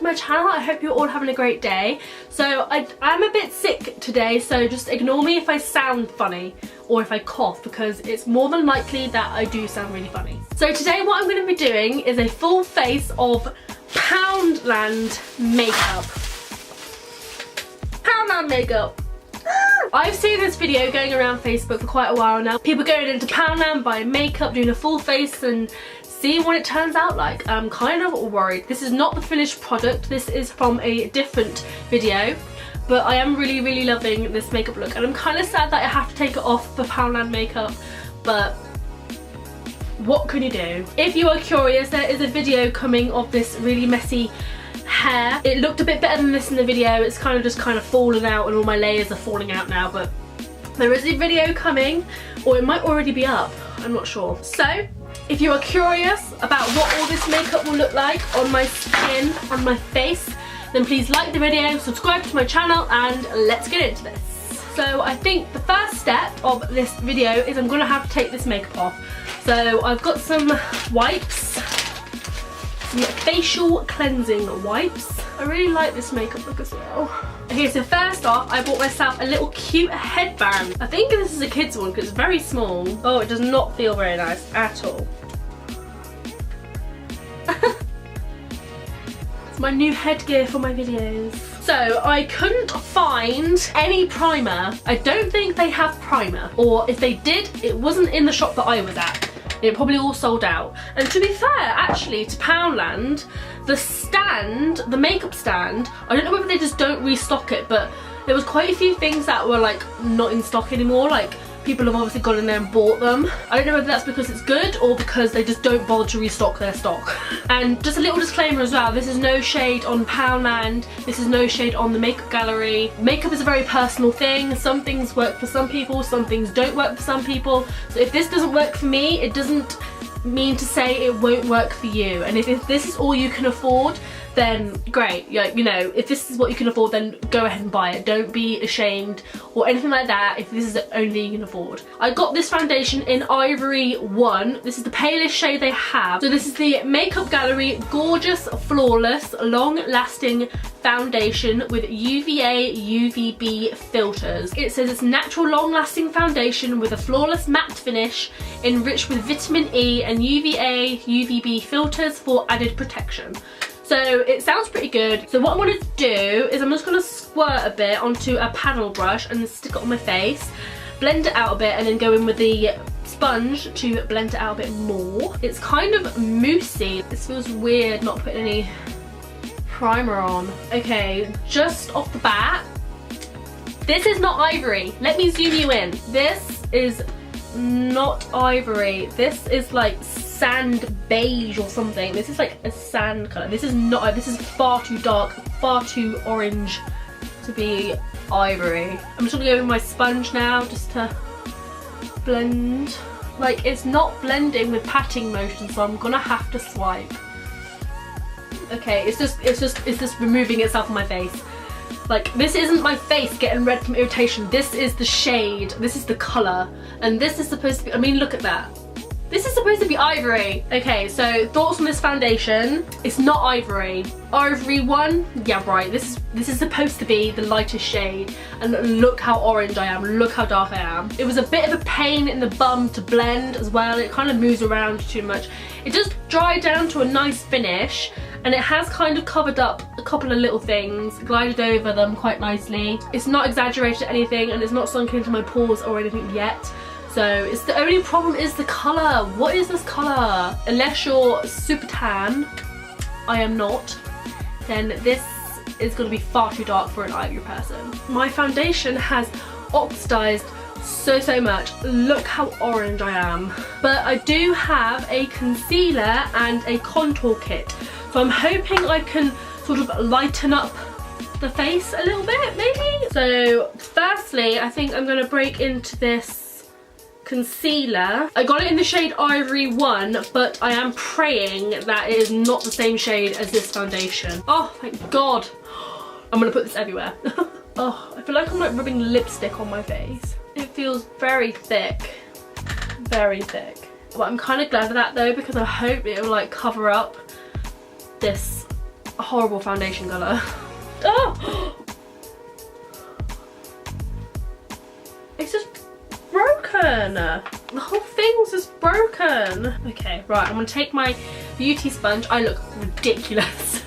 my channel. I hope you're all having a great day. So I'm a bit sick today, so just ignore me if I sound funny or if I cough, because it's more than likely that I do sound really funny. So today what I'm going to be doing is a full face of Poundland makeup. Poundland makeup. I've seen this video going around Facebook for quite a while now. People going into Poundland, buying makeup, doing a full face and seeing what it turns out like. I'm kind of worried. This is not the finished product. This is from a different video. But I am really loving this makeup look. And I'm kind of sad that I have to take it off for Poundland makeup. But what can you do? If you are curious, there is a video coming of this really messy hair. It looked a bit better than this in the video. It's kind of fallen out and all my layers are falling out now, but there is a video coming, or it might already be up, I'm not sure. So if you are curious about what all this makeup will look like on my skin, on my face, then please like the video, subscribe to my channel, and let's get into this. So I think the first step of this video is I'm gonna have to take this makeup off. So I've got some wipes, some facial cleansing wipes. I really like this makeup look as well. Okay, so first off, I bought myself a little cute headband. I think this is a kid's one because it's very small. Oh, it does not feel very nice at all. It's my new headgear for my videos. So I couldn't find any primer. I don't think they have primer, or if they did, it wasn't in the shop that I was at. It probably all sold out. And to be fair, actually, to Poundland, the stand, the makeup stand, I don't know whether they just don't restock it, but there was quite a few things that were like not in stock anymore. Like, people have obviously gone in there and bought them. I don't know whether that's because it's good or because they just don't bother to restock their stock. And just a little disclaimer as well, this is no shade on Poundland, this is no shade on the makeup gallery. Makeup is a very personal thing. Some things work for some people, some things don't work for some people. So if this doesn't work for me, it doesn't mean to say it won't work for you. And if this is all you can afford, then great. You know, if this is what you can afford, then go ahead and buy it. Don't be ashamed or anything like that if this is the only you can afford. I got this foundation in Ivory 1. This is the palest shade they have. So this is the Makeup Gallery Gorgeous Flawless Long Lasting Foundation with UVA UVB filters. It says it's natural long lasting foundation with a flawless matte finish enriched with vitamin E and UVA UVB filters for added protection. So it sounds pretty good. So what I'm going to do is I'm just going to squirt a bit onto a paddle brush and stick it on my face, blend it out a bit, and then go in with the sponge to blend it out a bit more. It's kind of moussey. This feels weird not putting any primer on. Okay, just off the bat, this is not Ivory. Let me zoom you in. This is not Ivory. This is like sand beige or something. This is like a sand colour. This is not, this is far too dark, far too orange to be Ivory. I'm just gonna go with my sponge now just to blend. Like, it's not blending with patting motion, so I'm gonna have to swipe. Okay, it's just removing itself from my face. Like, this isn't my face getting red from irritation. This is the shade, this is the colour, and this is supposed to be, I mean, look at that. This is supposed to be Ivory. Okay, so thoughts on this foundation. It's not Ivory. Ivory 1, yeah right, this is supposed to be the lightest shade. And look how orange I am, look how dark I am. It was a bit of a pain in the bum to blend as well. It kind of moves around too much. It just dried down to a nice finish, and it has kind of covered up a couple of little things, glided over them quite nicely. It's not exaggerated anything, and it's not sunk into my pores or anything yet. So it's the only problem is the colour. What is this colour? Unless you're super tan, I am not, then this is going to be far too dark for an Ivory person. My foundation has oxidized so much. Look how orange I am. But I do have a concealer and a contour kit. So I'm hoping I can sort of lighten up the face a little bit, maybe? So firstly, I think I'm going to break into this concealer. I got it in the shade Ivory 1, but I am praying that it is not the same shade as this foundation. Oh, thank God. I'm gonna put this everywhere. Oh, I feel like I'm like rubbing lipstick on my face. It feels very thick. Very thick. But I'm kind of glad of that though, because I hope it will like cover up this a horrible foundation colour. Oh! It's just broken. The whole thing's just broken. Okay, right, I'm gonna take my beauty sponge. I look ridiculous.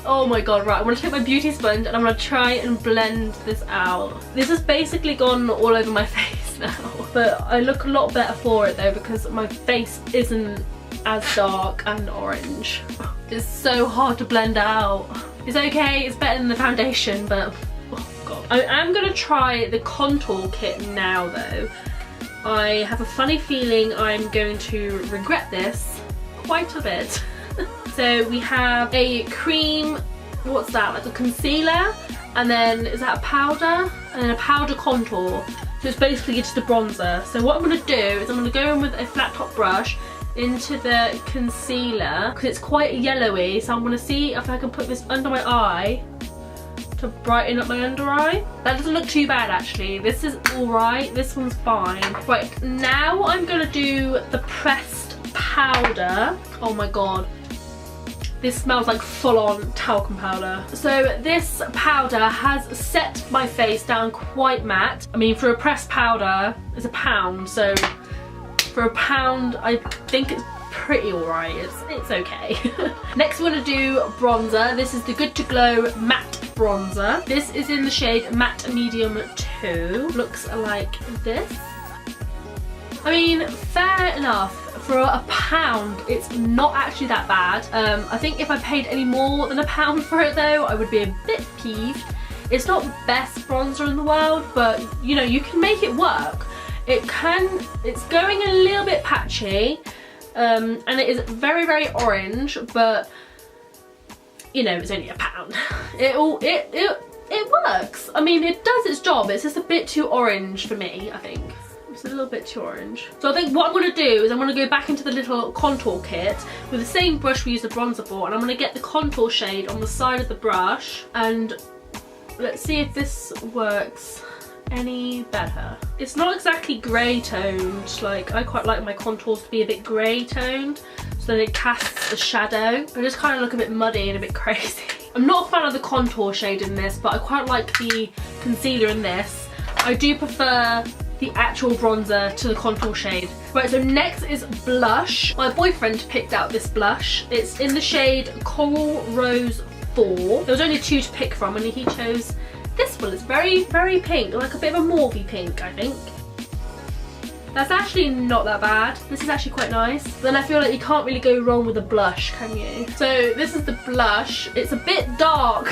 Oh my god, right, I'm gonna take my beauty sponge and I'm gonna try and blend this out. This has basically gone all over my face now. But I look a lot better for it though, because my face isn't as dark and orange. It's so hard to blend out. It's okay, it's better than the foundation, but oh god. I am gonna try the contour kit now though. I have a funny feeling I'm going to regret this quite a bit. So we have a cream, what's that, like a concealer, and then is that a powder? And then a powder contour. So it's basically just a bronzer. So what I'm going to do is I'm going to go in with a flat top brush into the concealer, because it's quite yellowy, so I'm going to see if I can put this under my eye to brighten up my under eye. That doesn't look too bad actually. This is alright, this one's fine. Right, now I'm going to do the pressed powder. Oh my god. This smells like full-on talcum powder. So this powder has set my face down quite matte. I mean, for a pressed powder, it's £1, so for £1, I think it's pretty alright. It's okay. Next we're gonna do bronzer. This is the Good to Glow matte bronzer. This is in the shade Matte Medium 2. Looks like this. I mean, fair enough. For £1, it's not actually that bad. I think if I paid any more than £1 for it though, I would be a bit peeved. It's not the best bronzer in the world, but you know, you can make it work. It's going a little bit patchy, and it is very, very orange, but you know, it's only £1. It works. I mean, it does its job. It's just a bit too orange for me, I think. It's a little bit too orange. So I think what I'm going to do is I'm going to go back into the little contour kit with the same brush we used the bronzer for, and I'm going to get the contour shade on the side of the brush, and let's see if this works any better. It's not exactly grey toned, like I quite like my contours to be a bit grey toned so that it casts a shadow. I just kind of look a bit muddy and a bit crazy. I'm not a fan of the contour shade in this, but I quite like the concealer in this. I do prefer the actual bronzer to the contour shade. Right, so next is blush. My boyfriend picked out this blush. It's in the shade Coral Rose 4. There was only 2 to pick from and he chose this one. It's very, very pink, like a bit of a mauvey pink, I think. That's actually not that bad. This is actually quite nice. Then I feel like you can't really go wrong with a blush, can you? So this is the blush. It's a bit dark.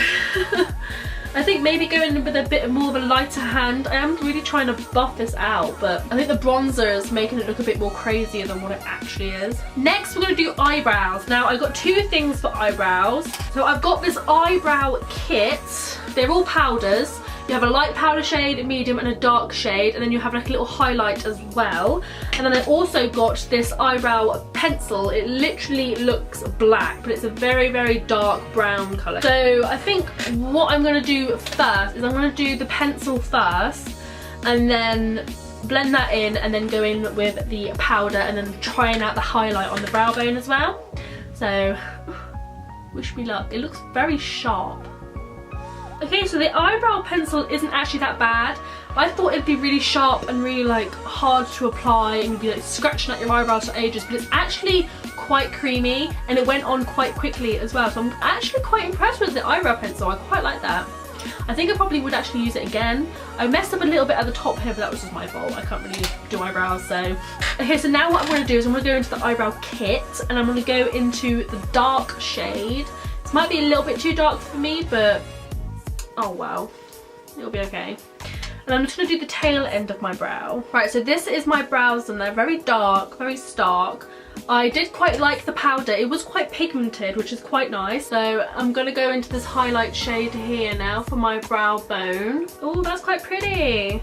I think maybe going with a bit more of a lighter hand. I am really trying to buff this out, but I think the bronzer is making it look a bit more crazier than what it actually is. Next we're going to do eyebrows. Now I've got 2 things for eyebrows. So I've got this eyebrow kit. They're all powders. You have a light powder shade, a medium and a dark shade, and then you have like a little highlight as well. And then I also got this eyebrow pencil. It literally looks black, but it's a very, very dark brown colour. So I think what I'm going to do first is I'm going to do the pencil first and then blend that in and then go in with the powder and then trying out the highlight on the brow bone as well. So wish me luck. It looks very sharp. Okay, so the eyebrow pencil isn't actually that bad. I thought it'd be really sharp and really like hard to apply and you'd be like scratching at your eyebrows for ages, but it's actually quite creamy and it went on quite quickly as well. So I'm actually quite impressed with the eyebrow pencil. I quite like that. I think I probably would actually use it again. I messed up a little bit at the top here, but that was just my fault. I can't really do eyebrows, so. Okay, so now what I'm going to do is I'm going to go into the eyebrow kit and I'm going to go into the dark shade. This might be a little bit too dark for me, but oh well, it'll be okay. And I'm just going to do the tail end of my brow. Right, so this is my brows and they're very dark, very stark. I did quite like the powder. It was quite pigmented, which is quite nice. So I'm going to go into this highlight shade here now for my brow bone. Oh, that's quite pretty.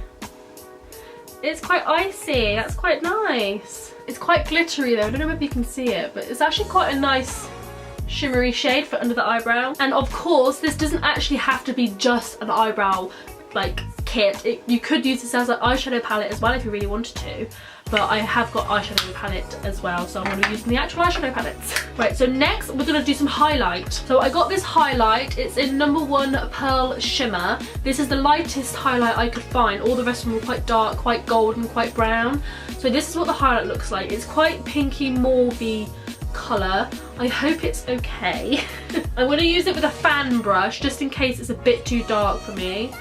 It's quite icy. That's quite nice. It's quite glittery though. I don't know if you can see it, but it's actually quite a nice shimmery shade for under the eyebrow. And of course this doesn't actually have to be just an eyebrow like kit. You could use this as an eyeshadow palette as well if you really wanted to, but I have got eyeshadow palette as well, so I'm going to be using the actual eyeshadow palettes. Right, so next we're going to do some highlight. So I got this highlight, it's in #1 Pearl Shimmer. This is the lightest highlight I could find. All the rest of them were quite dark, quite golden, quite brown. So this is what the highlight looks like. It's quite pinky mauvey colour. I hope it's okay. I'm going to use it with a fan brush just in case it's a bit too dark for me,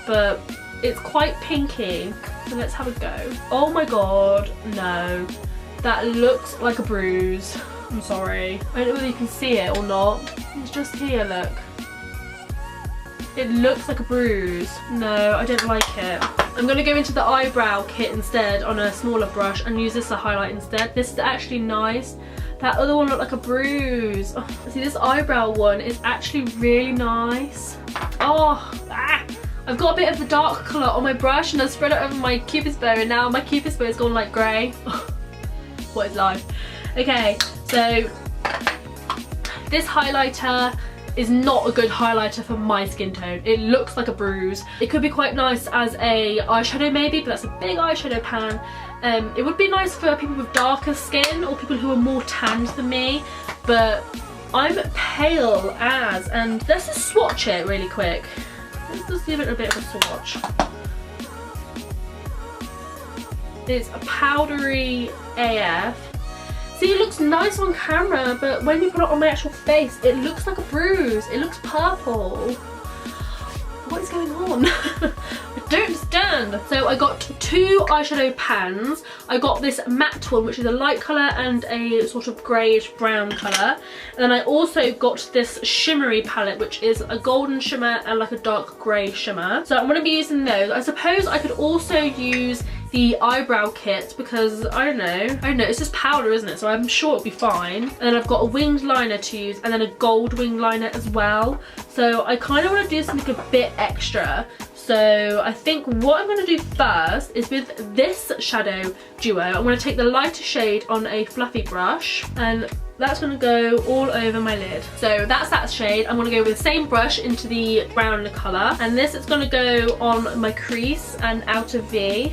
but it's quite pinky, so let's have a go. Oh my god, no, that looks like a bruise. I'm sorry, I don't know whether you can see it or not. It's just here, look. It looks like a bruise. No, I don't like it. I'm going to go into the eyebrow kit instead on a smaller brush and use this to highlight instead. This is actually nice. That other one looked like a bruise. Oh, see, this eyebrow one is actually really nice. Oh, I've got a bit of the dark colour on my brush and I've spread it over my cupid's bow, and now my cupid's bow has gone like grey. What is life? Okay, so this highlighter is not a good highlighter for my skin tone. It looks like a bruise. It could be quite nice as a eyeshadow maybe, but that's a big eyeshadow pan. It would be nice for people with darker skin or people who are more tanned than me, but I'm pale as, and let's just swatch it really quick. Let's just give it a bit of a swatch. It's a powdery AF. See, it looks nice on camera, but when you put it on my actual face, it looks like a bruise. It looks purple. What is going on? I don't understand. So I got 2 eyeshadow pans. I got this matte one, which is a light colour and a sort of greyish brown colour. And then I also got this shimmery palette, which is a golden shimmer and like a dark grey shimmer. So I'm going to be using those. I suppose I could also use the eyebrow kit because I don't know, it's just powder, isn't it? So I'm sure it'll be fine. And then I've got a winged liner to use and then a gold winged liner as well. So I kind of want to do something a bit extra. So I think what I'm going to do first is with this shadow duo, I'm going to take the lighter shade on a fluffy brush and that's going to go all over my lid. So that's that shade. I'm going to go with the same brush into the brown colour, and this is going to go on my crease and outer V.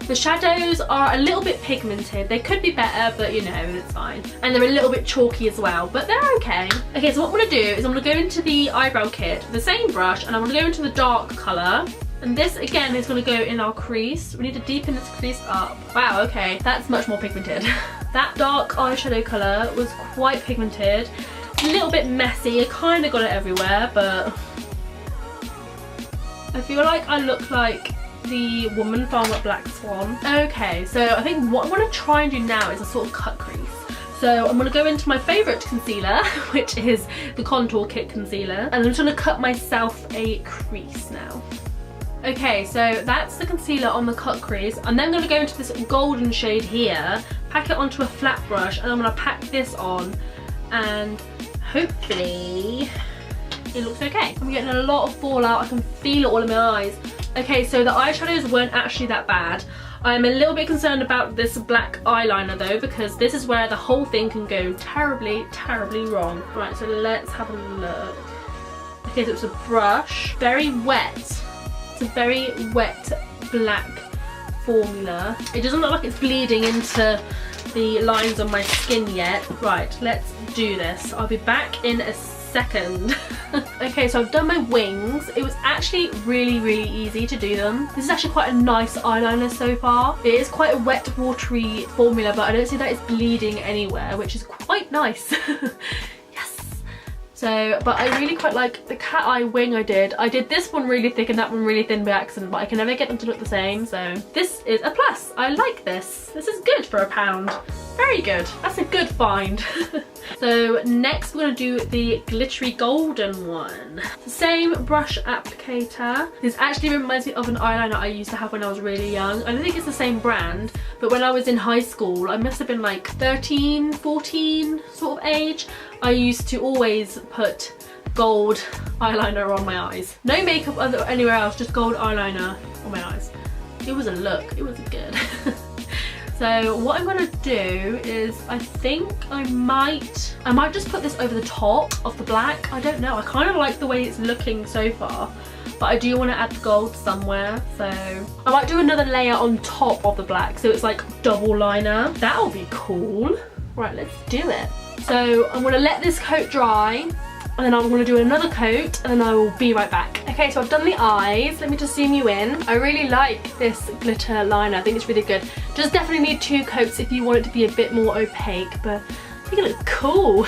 The shadows are a little bit pigmented. They could be better, but you know, it's fine. And they're a little bit chalky as well, but they're okay. Okay, so what I'm going to do is I'm going to go into the eyebrow kit with the same brush, and I'm going to go into the dark colour. And this again is going to go in our crease. We need to deepen this crease up. Wow, okay, that's much more pigmented. That dark eyeshadow colour was quite pigmented. A little bit messy. I kind of got it everywhere, but I feel like I look like the woman from Black Swan. Okay, so I think what I'm going to try and do now is a sort of cut crease. So I'm going to go into my favourite concealer, which is the Contour Kit Concealer, and I'm just going to cut myself a crease now. Okay, so that's the concealer on the cut crease. I'm then going to go into this golden shade here, pack it onto a flat brush, and I'm going to pack this on, and hopefully it looks okay. I'm getting a lot of fallout. I can feel it all in my eyes. Okay, so the eyeshadows weren't actually that bad. I'm a little bit concerned about this black eyeliner though, because this is where the whole thing can go terribly, terribly wrong. Right, so let's have a look. Okay, so it's a brush, very wet. It's a very wet black formula. It doesn't look like it's bleeding into the lines on my skin yet. Right, let's do this. I'll be back in a second. Okay, so I've done my wings. It was actually really, really easy to do them. This is actually quite a nice eyeliner so far. It is quite a wet, watery formula, but I don't see that it's bleeding anywhere, which is quite nice. Yes. So, but I really quite like the cat eye wing I did. I did this one really thick and that one really thin by accident, but I can never get them to look the same, so this is a plus. I like this. This is good for £1. Very good. That's a good find. So next we're going to do the glittery golden one. It's the same brush applicator. This actually reminds me of an eyeliner I used to have when I was really young. I don't think it's the same brand, but when I was in high school, I must have been like 13, 14 sort of age, I used to always put gold eyeliner on my eyes. No makeup anywhere else, just gold eyeliner on my eyes. It was a look. It was good. So what I'm gonna do is, I think I might just put this over the top of the black. I don't know, I kind of like the way it's looking so far, but I do want to add the gold somewhere, so I might do another layer on top of the black, so it's like double liner. That'll be cool. Right, let's do it. So I'm gonna let this coat dry, and then I'm going to do another coat, and then I will be right back. Okay, so I've done the eyes. Let me just zoom you in. I really like this glitter liner. I think it's really good. Just definitely need 2 coats if you want it to be a bit more opaque, but I think it looks cool.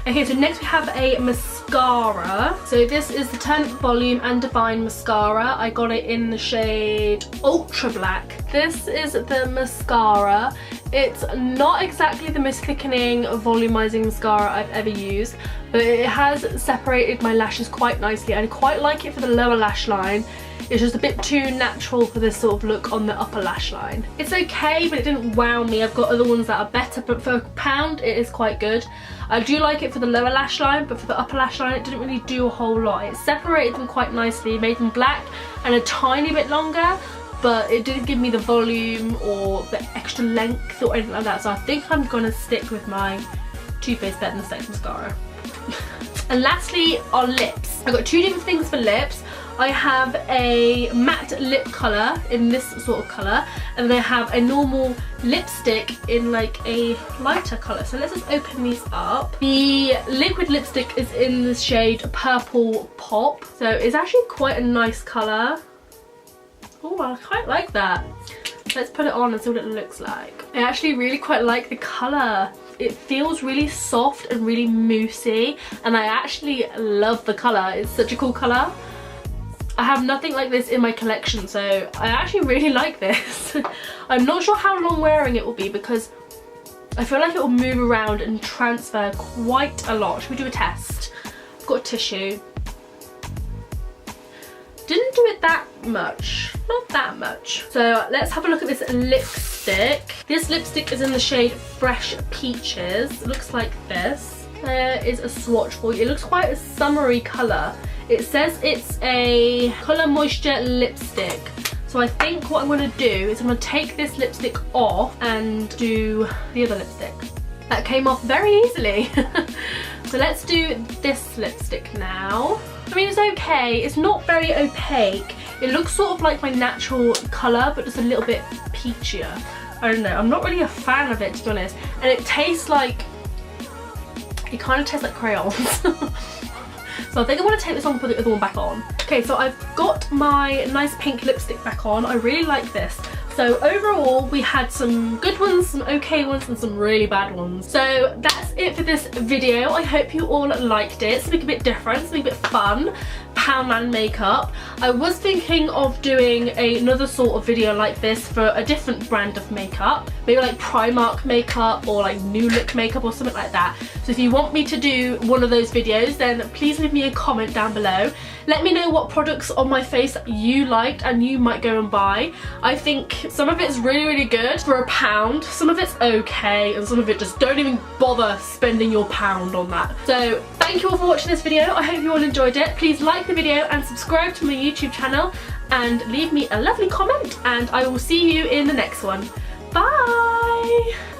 Okay, so next we have a mascara. So this is the Turn Up Volume and Divine Mascara. I got it in the shade Ultra Black. This is the mascara. It's not exactly the most thickening, volumizing mascara I've ever used, but it has separated my lashes quite nicely. I quite like it for the lower lash line. It's just a bit too natural for this sort of look on the upper lash line. It's okay, but it didn't wow me. I've got other ones that are better, but for £1 it is quite good. I do like it for the lower lash line, but for the upper lash line it didn't really do a whole lot. It separated them quite nicely, made them black and a tiny bit longer, but it didn't give me the volume or the extra length or anything like that. So I think I'm gonna stick with my Too Faced Better Than Sex mascara. And lastly, our lips. I've got 2 different things for lips. I have a matte lip colour in this sort of colour, and then I have a normal lipstick in like a lighter colour. So let's just open these up. The liquid lipstick is in the shade Purple Pop. So it's actually quite a nice colour. Oh, I quite like that. Let's put it on and see what it looks like. I actually really quite like the colour. It feels really soft and really moussey, and I actually love the colour. It's such a cool colour. I have nothing like this in my collection, so I actually really like this. I'm not sure how long wearing it will be because I feel like it will move around and transfer quite a lot. Should we do a test? I've got a tissue. Didn't do it that much, not that much. So let's have a look at this lipstick. This lipstick is in the shade Fresh Peaches. It looks like this. There is a swatch for you. It looks quite a summery colour. It says it's a Colour Moisture lipstick. So I think what I'm going to do is I'm going to take this lipstick off and do the other lipstick. That came off very easily. So let's do this lipstick now. I mean, it's okay. It's not very opaque. It looks sort of like my natural colour, but just a little bit peachier. I don't know. I'm not really a fan of it, to be honest. And it tastes like... It kind of tastes like crayons. So I think I want to take this on and put the other one back on. Okay, so I've got my nice pink lipstick back on. I really like this. So overall, we had some good ones, some okay ones, and some really bad ones. So that's it for this video. I hope you all liked it. Something a bit different, something a bit fun. Poundland makeup. I was thinking of doing another sort of video like this for a different brand of makeup. Maybe like Primark makeup or like New Look makeup or something like that. So if you want me to do one of those videos, then please leave me a comment down below. Let me know what products on my face you liked and you might go and buy. I think some of it's really, really good for £1. Some of it's okay, and some of it just don't even bother spending your £1 on that. So thank you all for watching this video. I hope you all enjoyed it. Please like the video and subscribe to my YouTube channel and leave me a lovely comment, and I will see you in the next one. Bye!